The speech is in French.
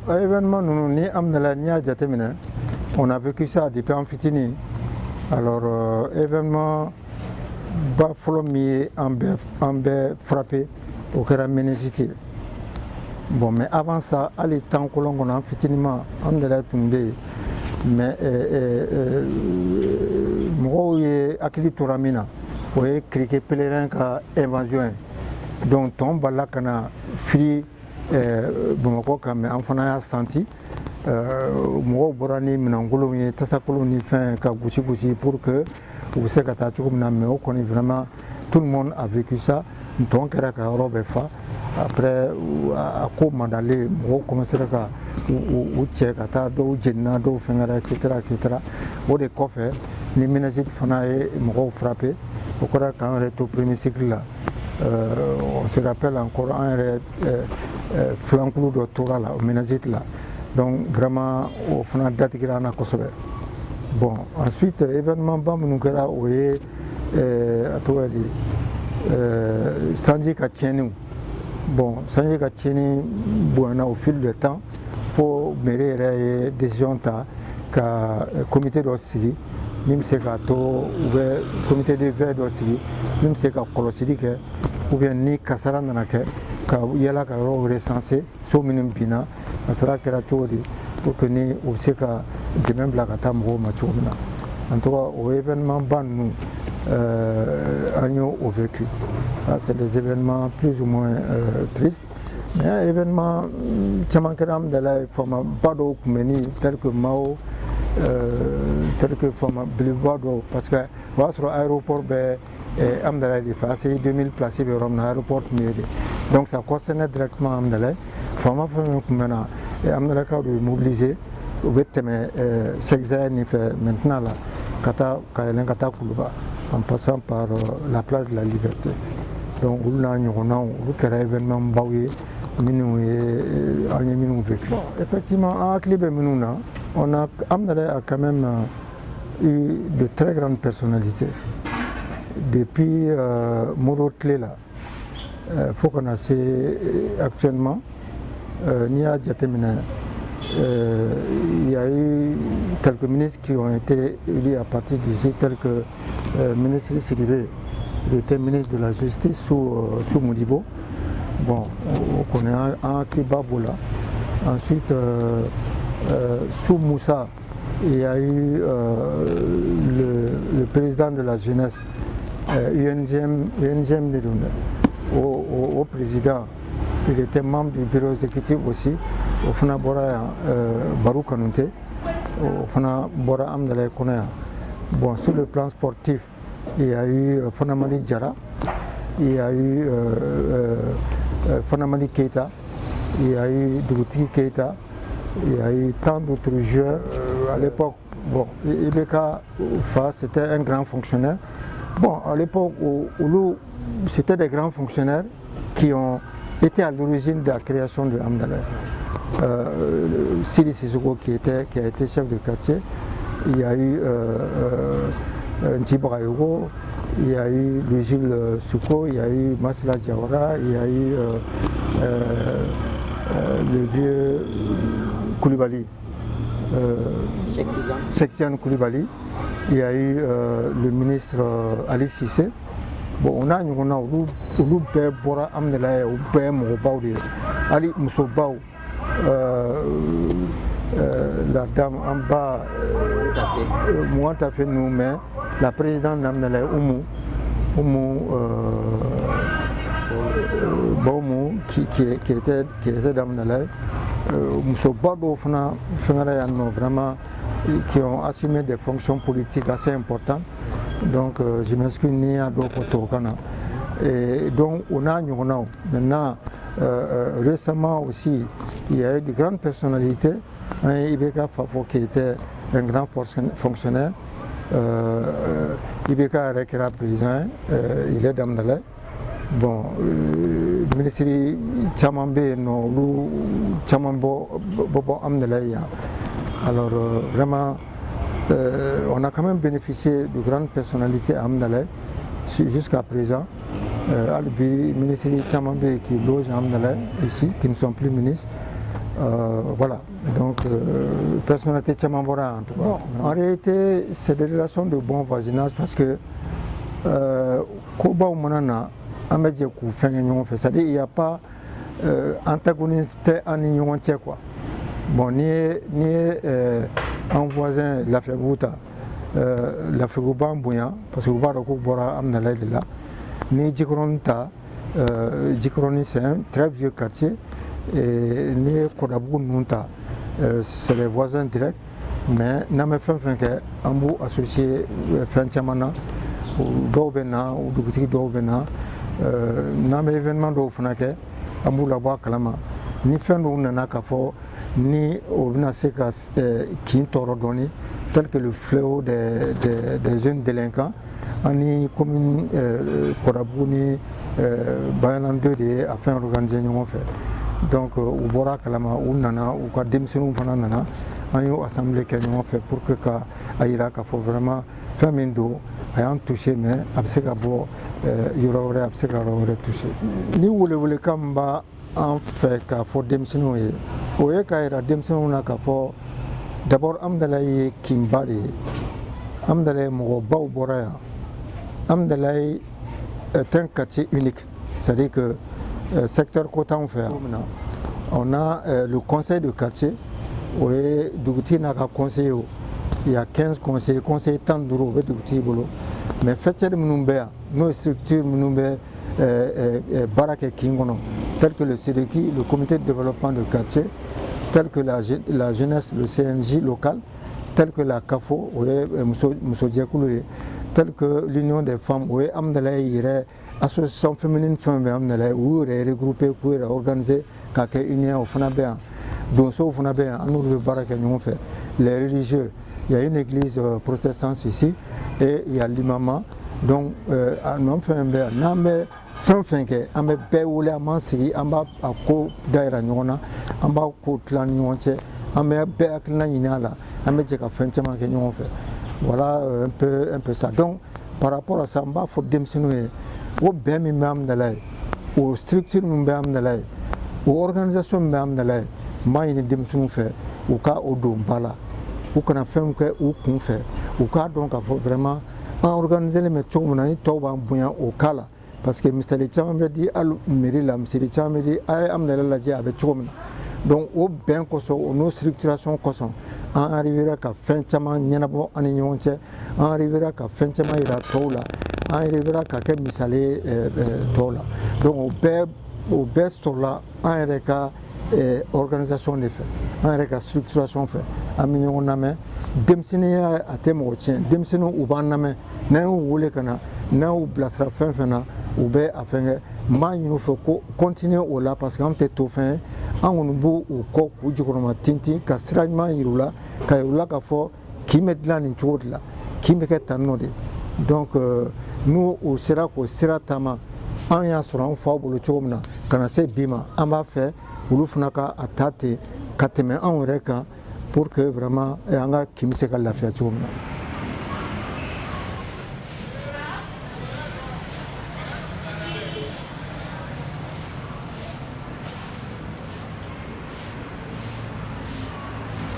événement nous ni amnala ni a jatemina on a vécu ça depuis en fitini alors événement ba folo mi ambe frappé au kera méningite bon mais avant ça ali temps que l'on a fitinement amnala tombé mais mɔgɔw ye hakili tora min na o ye kirike pèlerin ka invasion donc tɔn bala ka na fili Bamakɔ kan mais an fana y'a senti mɔgɔw bɔra ni minɛnkolonw ye tasakolow ni fɛn ka gosi gosi pour que u bɛ se ka taa cogo min na mais o kɔni vraiment tout le monde a vécu ça tɔn kɛra ka yɔrɔ bɛɛ fa après a ko mandalen mɔgɔw commencera ka u cɛ ka taa dɔw jenina dɔw fɛngɛra etc etc o de kɔfɛ ni ménagite fana ye mɔgɔw frappé o kɔrɔ k'an yɛrɛ to premier cycle la on se rappelle encore an yɛrɛ filankulu dɔ tora la o ménagite la donc vraiment o fana datigira an na kosɛbɛ bon ensuite événement ba minnu kɛra o ye a tɔgɔ di sanji ka tiɲɛniw bon sanji ka tiɲɛni bonyana au fil du temps fo mairie yɛrɛ ye décision ta ka comité dɔ sigi min bɛ se k'a to u bɛ comité de veille dɔ sigi min bɛ se ka kɔlɔsili kɛ ou bien ni kasara nana kɛ ka yala ka yɔrɔw recenser so minnu binna kasara kɛra cogo di pour que ni u bɛ se ka dɛmɛ bila ka taa mɔgɔw ma cogo min na en tout cas o événement ba ninnu an y'o vécu c'est des événements plus ou moins tristes mais événement caman kɛra amdala fama ba dɔw tun bɛ ni tel que Mao tel que fama belebeleba dɔw parce que o y'a sɔrɔ aéroport bɛ amdala de fɛ ACI 2000 place bɛ yɔrɔ min na aéroport tun bɛ yen de donc ça concernait directement amdala fama fɛn fɛn tun bɛ na amdalakaw de bɛ mobiliser u bɛ tɛmɛ Sɛgizaya nin fɛ maintenant la ka taa ka yɛlɛn ka taa Kuluba en passant par la place de la Liberté donc olu n'a ɲɔgɔnnaw olu kɛra événement baw ye minnu ye an ye minnu vécu effectivement an hakili bɛ minnu na on a amdala a quand même eu de très grandes personnalités depuis Moro Tlela fo kana se actuellement n'i y'a jateminɛ il y a eu quelques ministres qui ont été élus à partir d'ici tels que ministre Sidibé, il était ministre de la Justice sous Modibo. Bon, on connaît un Kibaboula. Ensuite, sous Moussa, il y a eu le président de la jeunesse, UNGM au président. Il était membre du bureau exécutif aussi. Au Fana Bora Barou Kanouté, au Fana Bora Amdala Konaya. Bon, sur le plan sportif, il y a eu Fanamani Djara, il y a eu Fanamani Keita, il y a eu Dougouti Keita, il y a eu tant d'autres joueurs. À l'époque, bon, Ibeka Fa, c'était un grand fonctionnaire. Bon, à l'époque où c'était des grands fonctionnaires qui ont été à l'origine de la création de Amdala. Sidi Sissoko qui a été chef de quartier, il y a eu Ntibra Yogo, il y a eu Louis-Gilles Souko, il y a eu Masla Diawara, il y a eu le vieux Koulibaly, Sektian Koulibaly, il y a eu le ministre Ali Cissé. Bon, on a olu bɛɛ bɔra amdala ye u bɛɛ mɔgɔbaw de ye hali musobaw la dame en bas Mouan Tafé nous mais la présidente d'amdala Oumou Baumou qui était d'amdala musoba dɔw fana fɛngɛra yan nɔ vraiment qui ont assumé des fonctions politiques assez importantes. Donc je m'excuse ni à d'autres. Et donc on a maintenant récemment aussi il y a eu de grandes personnalités. Ibeka Fafo qui était un grand fonctionnaire. Ibeka Rekera président, il est d'Amdala. Bon, le ministre Chamambe no Chamambo Bobo Amdala. Alors vraiment on a quand même bénéficié de grandes personnalités à Amdala jusqu'à présent. Le ministre Chamambe qui loge à Amdala ici, qui ne sont plus ministres. Voilà, donc personnalité caman bɔra en tout cas. Bon, en réalité, c'est des relations de bon voisinage parce que kobaw mana na an bɛ jɛ k'u fɛnkɛ ɲɔgɔn fɛ, c'est-à-dire il n'y a pas antagonisme tɛ an ni ɲɔgɔn cɛ quoi. Bon, n'i ye an voisin Lafiyabugu ta, Lafiyabugu b'an bonya parce que u b'a dɔn k'u bɔra Aminalayi de la. N'i ye Jikɔrɔni ta, Jikɔrɔni c'est un très vieux quartier. Et n'i ye Kɔdabugu ninnu ta, c'est les voisins directs, mais n'an bɛ fɛn fɛn kɛ an b'u associé fɛn caman na, dɔw bɛ na, dugutigi dɔw bɛ na, n'an bɛ événement dɔw fana kɛ an b'u labɔ a kalama. Ni fɛn dɔw nana k'a fɔ ni o bɛna se ka kin tɔɔrɔ dɔɔni, tel que le fléau des jeunes délinquants, ani commune Kɔdabugu ni Bayanan 2 de ye a fɛn organisé ɲɔgɔn fɛ. Donc u bɔra kalama u nana u ka denmisɛnninw fana nana an y'o assemblée kɛ ɲɔgɔn fɛ pour que ka a yira k'a fɔ vraiment fɛn min don a y'an touché mais a bɛ se ka bɔ yɔrɔ wɛrɛ a bɛ se ka yɔrɔ wɛrɛ touché. Ni welewelekan min b'a an fɛ k'a fɔ denmisɛnninw ye o ye k'a yira denmisɛnninw na k'a fɔ d'abord Aminalayi ye kinba de ye, Aminalayi mɔgɔbaw bɔra yan, Aminalayi est un quartier unique, c'est-à-dire que secteur Kotan fait. On a le conseil de quartier, il y a 15 conseillers tant d'euros, mais fait nos structures, telles que le CEDECI, le comité de développement de quartier, telles que la jeunesse, le CNJ local, telles que la CAFO, telles que l'Union des femmes, association féminine femmes où regroupé pour organiser quelques unions au Fanabéan. Donc, au Fanabéan, nous les religieux, il y a une église protestante ici et il y a l'imam. Donc, on fait un béan. Fin que on me paie ou la mansi, on va à co d'ailleurs on va co clan nuance, on me paie à clanina, on me dit qu'à fin que nous fait. Voilà un peu ça. Donc, par rapport à ça, on va faut démissionner. O bɛn min bɛ Aminalayi, o structure min bɛ Aminalayi, o organisation min bɛ Aminalayi, n b'a ɲini denmisɛnninw fɛ u ka o don ba la, u kana fɛnw kɛ u kun fɛ, u k'a dɔn k'a fɔ vraiment an organiselen bɛ cogo min na ni tɔw b'an bonya o k'a la, parce que misali caman bɛ di hali mairie la, misali caman bɛ di a ye Aminalayi lajɛ a bɛ cogo min na. Donc o bɛn kosɔn o n'o structuration kosɔn an arrivera ka fɛn caman ɲɛnabɔ an ni ɲɔgɔn cɛ, an arrivera ka fɛn caman yira tɔw la. On arrivera à quelques misali dollars. Donc au best sur la organisation des faits, en structuration fait. Ami on a mis demsenia à témoigner, demseno ou baname, n'a ou voulez kana, n'a ou blasra fin ou bé à faire. Mais il nous faut continuer au là parce qu'on est tout fin. On nous ou coq ou du chroma tinti, castragement irula, caïula cafo, qui met là une chose là, qui me fait un nodé. Donc nous au sera tama an y'a sɔrɔ an faw bolo cogo min na ka na se bi ma an b'a fɛ olu fana ka a ta ten ka tɛmɛ anw yɛrɛ kan pour que vraiment an ka kin bɛ se ka lafiya cogo min na.